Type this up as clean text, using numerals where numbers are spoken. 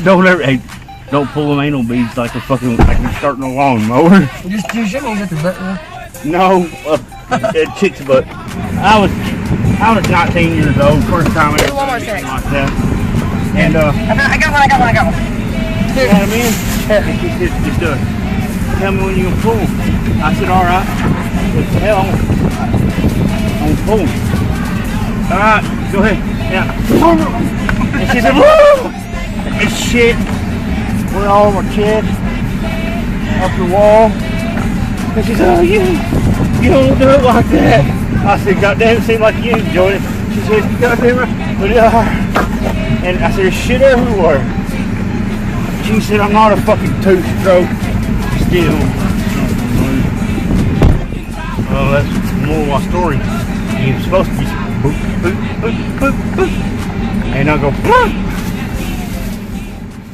Don't ever, hey, don't pull them anal beads like a fucking, like you're starting a lawnmower. Just shimmy at the button. No, chick's butt. I was 19 years old, first time I ever one more did check. like that. And I got one. you know what I mean? And she said, just tell me when you're gonna pull. I said, all right. What the hell? I'm gonna pull. All right, go ahead. Yeah. And she said, woo! And shit went all over my chest, up the wall. And she said, oh, you don't do it like that. I said, God damn, it seemed like you enjoyed it. She said, God damn it, but and I said, there's shit everywhere. She said, I'm not a fucking two-stroke still. Well, that's more of my story. You're supposed to be boop, boop, boop, boop, boop. And I go, boop.